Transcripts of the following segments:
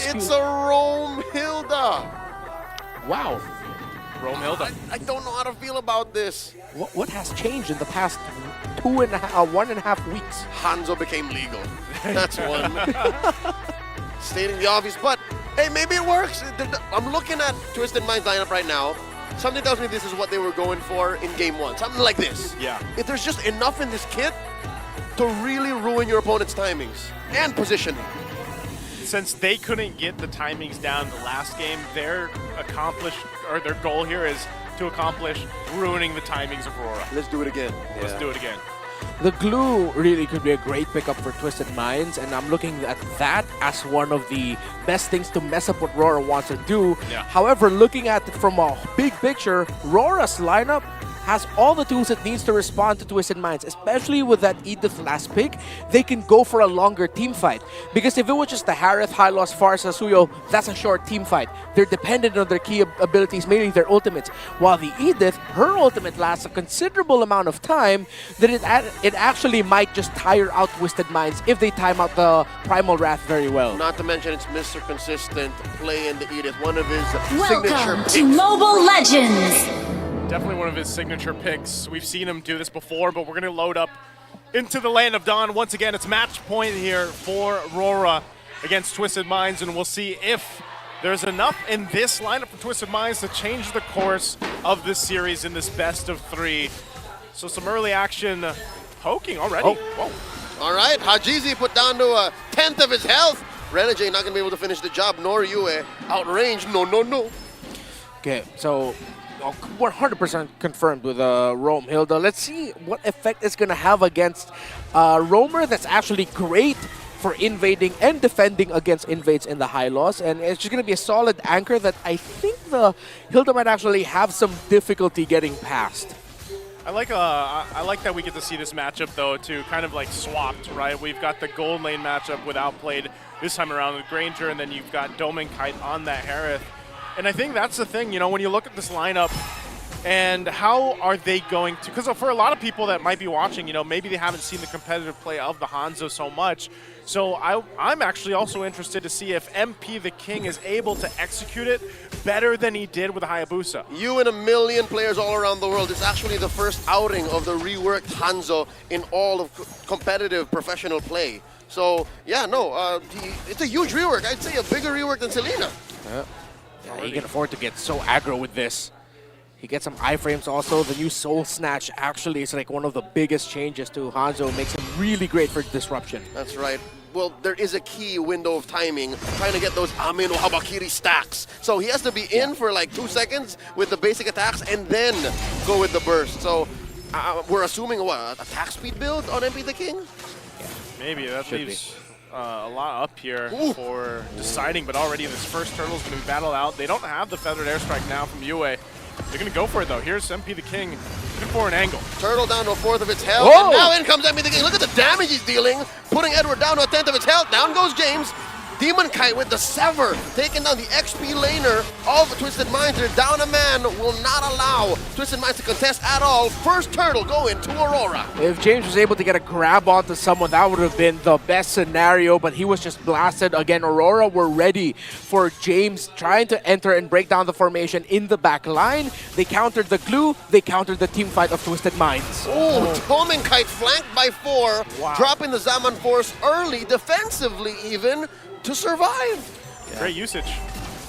It's a Rome Hilda. Wow. Rome Hilda. I don't know how to feel about this. What has changed in the past 1.5 weeks? Hanzo became legal. That's one. Stating the obvious, but hey, maybe it works. I'm looking at Twisted Mind's lineup right now. Something tells me this is what they were going for in game one. Something like this. Yeah. If there's just enough in this kit to really ruin your opponent's timings and positioning. Since they couldn't get the timings down the last game, their goal here is to accomplish ruining the timings of Aurora. Let's do it again. Let's do it again. The glue really could be a great pickup for Twisted Minds, and I'm looking at that as one of the best things to mess up what Aurora wants to do. Yeah. However, looking at it from a big picture, Aurora's lineup has all the tools it needs to respond to Twisted Minds, especially with that Edith last pick. They can go for a longer team fight. Because if it was just the Harith, Hylos, Farsa, Suyo, that's a short team fight. They're dependent on their key abilities, mainly their ultimates. While the Edith, her ultimate lasts a considerable amount of time, that it actually might just tire out Twisted Minds if they time out the Primal Wrath very well. Not to mention it's Mr. Consistent play in the Edith, one of his signature Welcome picks. to Mobile Legends! Definitely one of his signature picks. We've seen him do this before, but we're going to load up into the Land of Dawn. Once again, it's match point here for Aurora against Twisted Minds, and we'll see if there's enough in this lineup for Twisted Minds to change the course of this series in this best of three. So some early action poking already. Whoa. All right, Hajizi put down to a 10th of his health. Renegade not going to be able to finish the job, nor Yue. Outrange, no. Okay, so 100% confirmed with Rome Hilda. Let's see what effect it's going to have against Roamer that's actually great for invading and defending against invades in the high loss. And it's just going to be a solid anchor that I think the Hilda might actually have some difficulty getting past. I like that we get to see this matchup though to kind of like swapped, right? We've got the gold lane matchup with Outplayed this time around with Granger, and then you've got Dome and Kite on that Harith. And I think that's the thing, you know, when you look at this lineup and how are they going to, because for a lot of people that might be watching, you know, maybe they haven't seen the competitive play of the Hanzo so much. So I'm actually also interested to see if MP the King is able to execute it better than he did with Hayabusa. You and a million players all around the world. It's actually the first outing of the reworked Hanzo in all of competitive professional play. So, yeah, no, it's a huge rework. I'd say a bigger rework than Selena. Yeah, he can afford to get so aggro with this. He gets some iframes also. The new Soul Snatch actually is like one of the biggest changes to Hanzo. It makes him really great for disruption. That's right. Well, there is a key window of timing trying to get those Amin or Habakiri stacks. So he has to be in for like 2 seconds with the basic attacks and then go with the burst. So we're assuming what, attack speed build on MP the King? Yeah. Maybe that Should leaves a lot up here Ooh. for deciding, but already this first turtle is going to be battled out. They don't have the Feathered Airstrike now from Yue. They're going to go for it though. Here's MP the King looking for an angle. Turtle down to a 1/4 of its health, Whoa. and now in comes MP the King. Look at the damage he's dealing, putting Edward down to a 10th of its health. Down goes James. Demon Kite with the Sever, taking down the XP laner of Twisted Minds. They're down a man, will not allow Twisted Minds to contest at all. First turtle going to Aurora. If James was able to get a grab onto someone, that would have been the best scenario, but he was just blasted. Again, Aurora were ready for James trying to enter and break down the formation in the back line. They countered the glue, they countered the team fight of Twisted Minds. Oh, Tommen Kite flanked by 4, Wow. dropping the Zaman Force early, defensively even, to survive. Yeah. Great usage.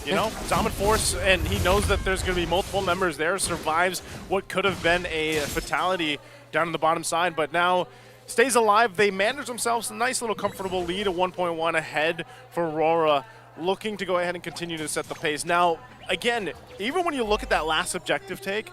You know, Zaman Force, and he knows that there's going to be multiple members there, survives what could have been a fatality down on the bottom side, but now stays alive. They manage themselves a nice little comfortable lead, a 1.1 ahead for Aurora, looking to go ahead and continue to set the pace. Now, again, even when you look at that last objective take,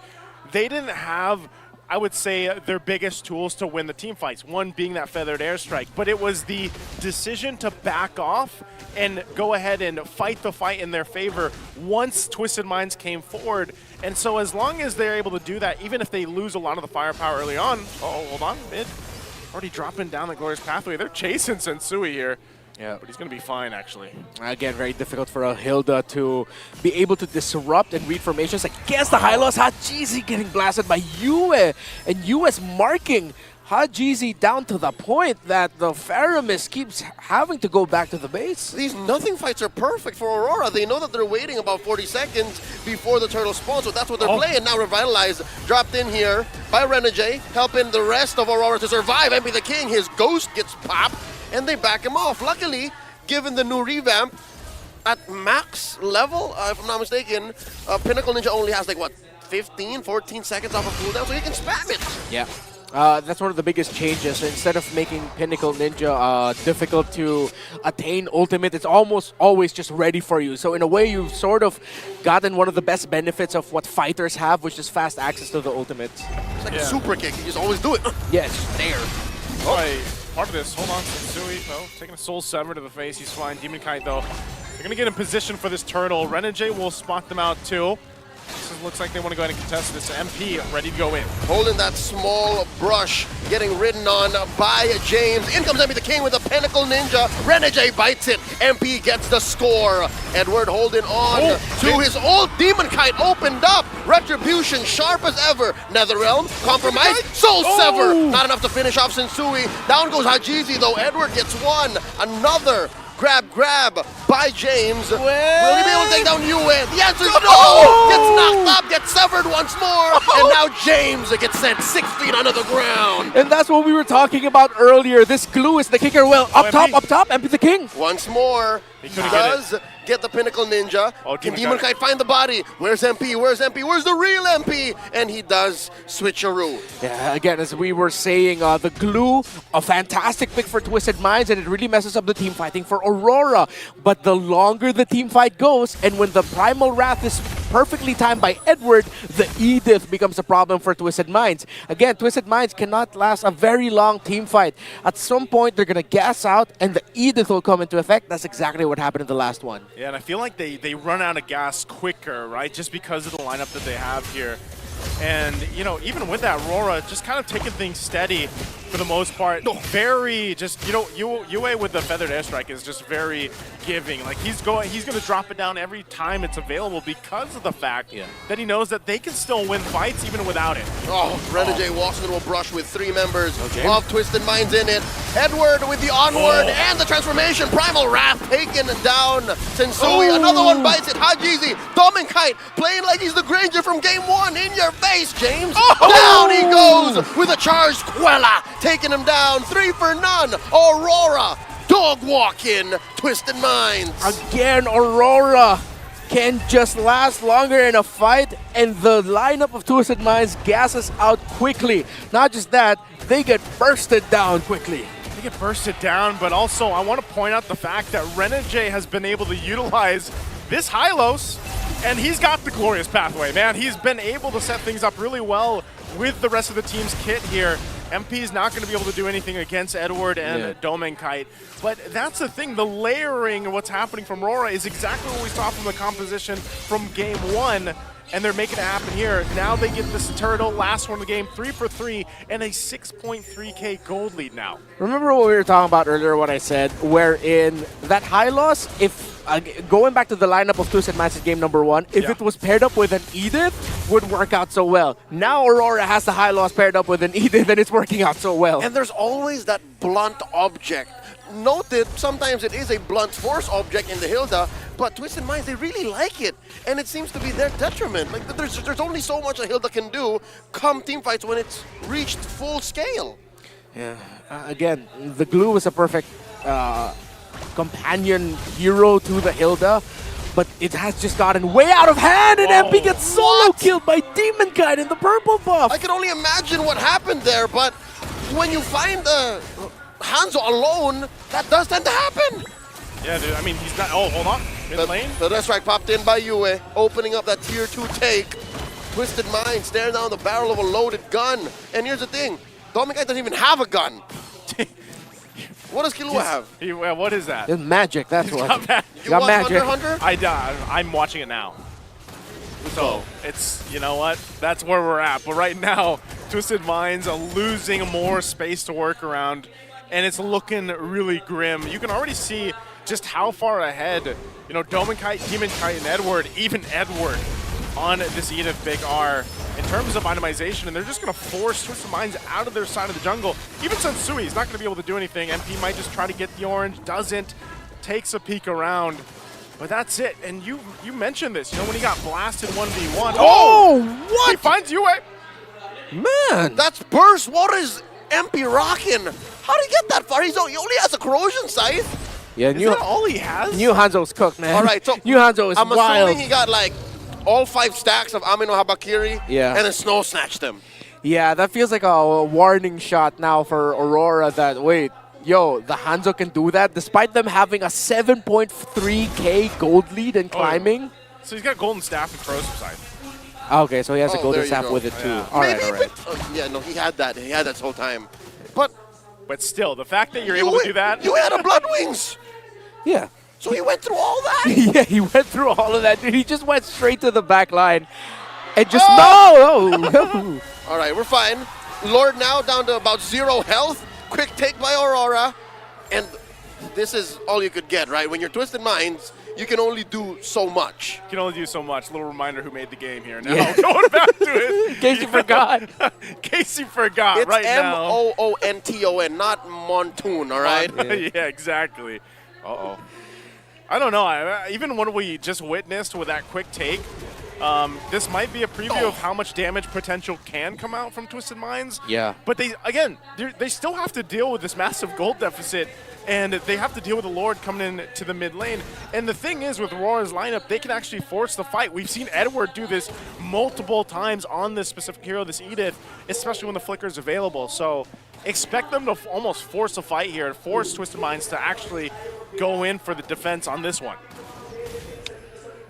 they didn't have, I would say, their biggest tools to win the team fights, one being that Feathered Airstrike, but it was the decision to back off and go ahead and fight the fight in their favor once Twisted Minds came forward. And so as long as they're able to do that, even if they lose a lot of the firepower early on, oh, hold on, mid, already dropping down the Glorious Pathway. They're chasing Sensui here. Yeah, but he's going to be fine, actually. Again, very difficult for a Hilda to be able to disrupt and read formations against the high loss. Hachizi getting blasted by Yue, and Yue's marking Hajizi down to the point that the Faramis keeps having to go back to the base. These nothing fights are perfect for Aurora. They know that they're waiting about 40 seconds before the turtle spawns, so that's what they're playing. Now Revitalize dropped in here by Renegade, helping the rest of Aurora to survive. MP the King, his ghost gets popped, and they back him off. Luckily, given the new revamp, at max level, if I'm not mistaken, Pinnacle Ninja only has like, what, 15, 14 seconds off of cooldown, so he can spam it. Yeah. That's one of the biggest changes. Instead of making Pinnacle Ninja difficult to attain ultimate, it's almost always just ready for you. So in a way, you've sort of gotten one of the best benefits of what fighters have, which is fast access to the ultimate. It's like a super kick, you just always do it. Yeah, it's just there. Part of this, hold on, Sensui, taking a Soul Sever to the face, he's fine. Demon Kite, though, they're going to get in position for this turtle. Renegade will spot them out, too. This looks like they want to go ahead and contest this. MP ready to go in. Holding that small brush, getting ridden on by James. In comes MP the King with a Pinnacle Ninja. Renegade bites it. MP gets the score. Edward holding on to his old Demon Kite opened up. Retribution sharp as ever. Netherrealm, compromise, Soul Sever. Not enough to finish off Sensui. Down goes Hajizi though. Edward gets one. Another grab by James. Will he be able to take down Yue? The answer is no! Gets knocked up, gets severed once more, and now James gets sent 6 feet under the ground. And that's what we were talking about earlier. This glue is the kicker. Well, up top, MP the King. Once more, He couldn't get the Pinnacle Ninja. Can Demon Kite find the body? Where's MP? Where's MP? Where's the real MP? And he does switcheroo. Yeah, again, as we were saying, the glue, a fantastic pick for Twisted Minds, and it really messes up the team fighting for Aurora. But the longer the team fight goes, and when the Primal Wrath is perfectly timed by Edward, the Edith becomes a problem for Twisted Minds. Again, Twisted Minds cannot last a very long team fight. At some point, they're going to gas out, and the Edith will come into effect. That's exactly what happened in the last one. Yeah, and I feel like they run out of gas quicker, right? Just because of the lineup that they have here. And, you know, even with that, Aurora just kind of taking things steady for the most part. Very just, you know, Yue with the feathered airstrike is just very giving. Like, he's going to drop it down every time it's available because of the fact that he knows that they can still win fights even without it. Renegade walks into a brush with 3 members of Twisted Minds in it. Edward with the onward and the transformation. Primal Wrath taken down. Sensui, another one bites it. Hajizi, Demon Kite playing like he's the Granger from game 1. In your face, James. Down he goes with a charged Quella, taking him down. 3 for none. Aurora, dog walking Twisted Minds. Again, Aurora can just last longer in a fight, and the lineup of Twisted Minds gasses out quickly. Not just that, they get bursted down quickly. They get bursted down, but also I want to point out the fact that Renegade has been able to utilize this Hylos, and he's got the glorious pathway, man. He's been able to set things up really well with the rest of the team's kit here. MP's not going to be able to do anything against Edward and Demon Kite. But that's the thing, the layering of what's happening from Aurora is exactly what we saw from the composition from game 1. And they're making it happen here. Now they get this turtle, last one of the game, 3 for 3, and a 6.3k gold lead now. Remember what we were talking about earlier, what I said, wherein that high loss, if going back to the lineup of Twisted Minds in game number 1, if it was paired up with an Edith, would work out so well. Now Aurora has the high loss paired up with an Edith, and it's working out so well. And there's always that blunt object. Noted, sometimes it is a blunt force object in the Hilda, but Twisted Minds, they really like it, and it seems to be their detriment. Like, there's only so much a Hilda can do come team fights when it's reached full scale. Yeah, again, the glue is a perfect companion hero to the Hilda, but it has just gotten way out of hand, and MP gets solo killed by Demon Kite in the purple buff. I can only imagine what happened there, but when you find Hanzo alone, that does tend to happen. Yeah, dude, I mean, he's not, hold on, mid lane. The Deathstrike popped in by Yue, opening up that tier 2 take. Twisted Mind staring down the barrel of a loaded gun. And here's the thing, Demon Kite doesn't even have a gun. What does Killua have? What is that? It's magic, that's what. You got magic. Hunter? I'm watching it now. So, it's, you know what? That's where we're at. But right now, Twisted Minds are losing more space to work around, and it's looking really grim. You can already see just how far ahead, you know, Demon Kite, and Edward, even Edward, on this Edith Big R. in terms of itemization, and they're just going to force Twisted Minds out of their side of the jungle. Even Sensui is not going to be able to do anything. MP might just try to get the orange, doesn't, takes a peek around, but that's it. And you mentioned this, when he got blasted 1v1. Oh, what? He finds Yue. Man. That's burst. What is MP rocking? How did he get that far? He only has a corrosion scythe. Yeah, Is that all he has? New Hanzo's cooked, man. All right, so New Hanzo is I'm wild. assuming he got like all 5 stacks of Amino Habakiri Yeah. and then snow snatched them. Yeah, that feels like a warning shot now for Aurora that, wait, yo, the Hanzo can do that despite them having a 7.3k gold lead and climbing. So he's got Golden Staff and Corrosive Scythe. Okay, so he has a Oh, golden there you staff go. with it too. Yeah. All right, Maybe all right. yeah, no, he had that. He had that this whole time. But Still, the fact that you're able to do that. You had a Blood Wings. Yeah. So he went through all that? Yeah, he went through all of that, dude. He just went straight to the back line. And just, no! All right, we're fine. Lord now down to about 0 health. Quick take by Aurora. And this is all you could get, right? When you're Twisted Minds, you can only do so much. You can only do so much. Little reminder who made the game here. Now Yeah. going back to it. In case you forgot. In case you forgot, It's right now. Monton, not Montoon, all right? Yeah, exactly. Uh-oh. I don't know. Even what we just witnessed with that quick take, this might be a preview of how much damage potential can come out from Twisted Minds. Yeah. But they still have to deal with this massive gold deficit, and they have to deal with the Lord coming in to the mid lane. And the thing is, with Aurora's lineup, they can actually force the fight. We've seen Edward do this multiple times on this specific hero, this Edith, especially when the flicker is available. So expect them to almost force a fight here and force Twisted Minds to actually go in for the defense on this one.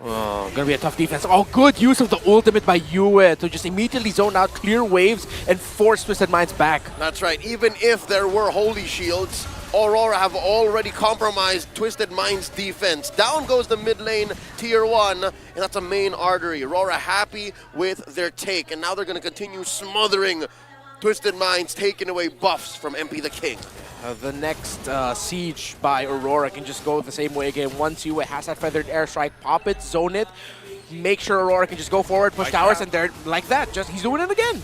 Oh, gonna be a tough defense. Oh, good use of the ultimate by Yue to just immediately zone out, clear waves, and force Twisted Minds back. That's right. Even if there were Holy Shields, Aurora have already compromised Twisted Minds' defense. Down goes the mid lane, tier 1, and that's a main artery. Aurora happy with their take, and now they're going to continue smothering Twisted Minds, taking away buffs from MP the King. The next siege by Aurora can just go the same way again. Once Yue has that feathered airstrike, pop it, zone it, make sure Aurora can just go forward, push Like towers, that. and they're like that. He's doing it again.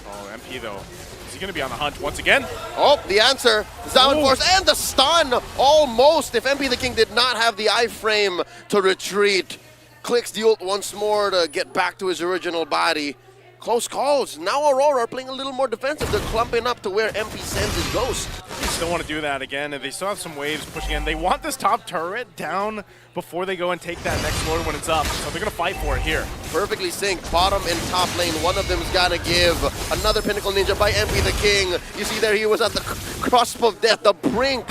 Oh, MP though. Is he going to be on the hunt once again? Oh, the answer. Zaman Ooh. Force and the stun. Almost. If MP the King did not have the iframe to retreat. Clicks the ult once more to get back to his original body. Close calls. Now Aurora are playing a little more defensive. They're clumping up to where MP sends his ghost. They still want to do that again, and they still have some waves pushing in. They want this top turret down before they go and take that next Lord when it's up. So they're going to fight for it here. Perfectly synced. Bottom and top lane. One of them's got to give. Another Pinnacle Ninja by MP the King. You see there he was at the cusp of death, the brink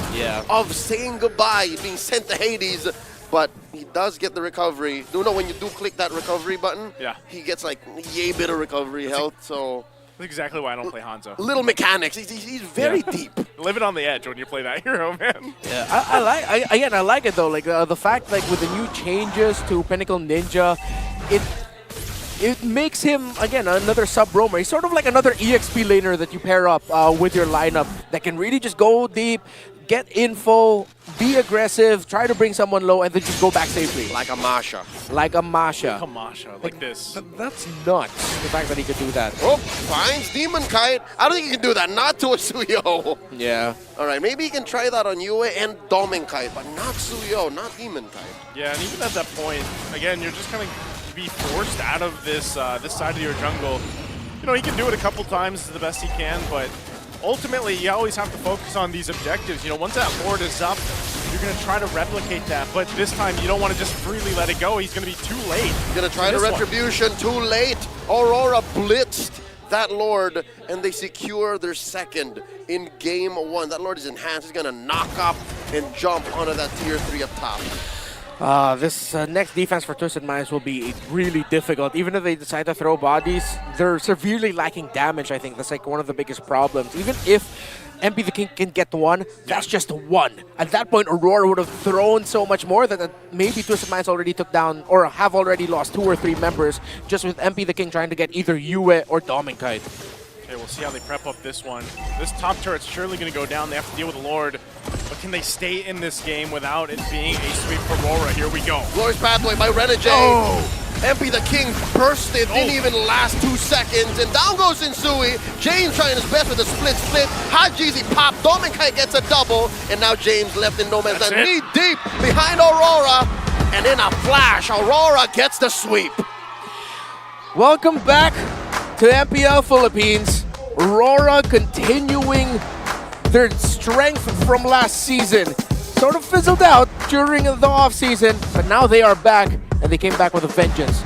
of saying goodbye, being sent to Hades. But he does get the recovery. You know, when you do click that recovery button, he gets like yay bit of recovery health. So That's exactly why I don't play Hanzo. little mechanics. He's very deep. Living on the edge when you play that hero, man. Yeah, I like it though. Like the fact, like with the new changes to Pinnacle Ninja, it makes him again another sub roamer. He's sort of like another EXP laner that you pair up with your lineup that can really just go deep, get info, be aggressive, try to bring someone low, and then just go back safely. Like a Masha. Like a Masha. Kamasha, like this. That's nuts. The fact that he could do that. Oh, finds Demon Kite. I don't think he can do that. Not to a Suyo. Yeah. All right, maybe he can try that on Yue and Domin Kite, but not Suyo, not Demon Kite. Yeah, and even at that point, again, you're just going to be forced out of this this side of your jungle. You know, he can do it a couple times the best he can, but ultimately, you always have to focus on these objectives. You know, once that Lord is up, you're going to try to replicate that, but this time you don't want to just freely let it go. He's going to be too late. Gonna try the retribution, too late. Aurora blitzed that Lord, and they secure their second in game 1. That Lord is enhanced. He's gonna knock up and jump onto that tier 3 up top. This next defense for Twisted Minds will be really difficult. Even if they decide to throw bodies, they're severely lacking damage, I think. That's like one of the biggest problems. Even if MP the King can get one, that's just one. At that point, Aurora would have thrown so much more that maybe Twisted Minds already took down or have already lost 2 or 3 members just with MP the King trying to get either Yue or Domin Kite. Okay, we'll see how they prep up this one. This top turret's surely going to go down. They have to deal with the Lord. But can they stay in this game without it being a sweep for Aurora? Here we go. Glorious Pathway by Renegade. Oh! MP the King bursted, didn't even last 2 seconds, and down goes Insui. James trying his best with a split. Hajizi pop, Dominkai gets a double, and now James left in no man's land, knee deep behind Aurora, and in a flash, Aurora gets the sweep. Welcome back to MPL Philippines. Aurora continuing their strength from last season. Sort of fizzled out during the off season, but now they are back, and they came back with a vengeance.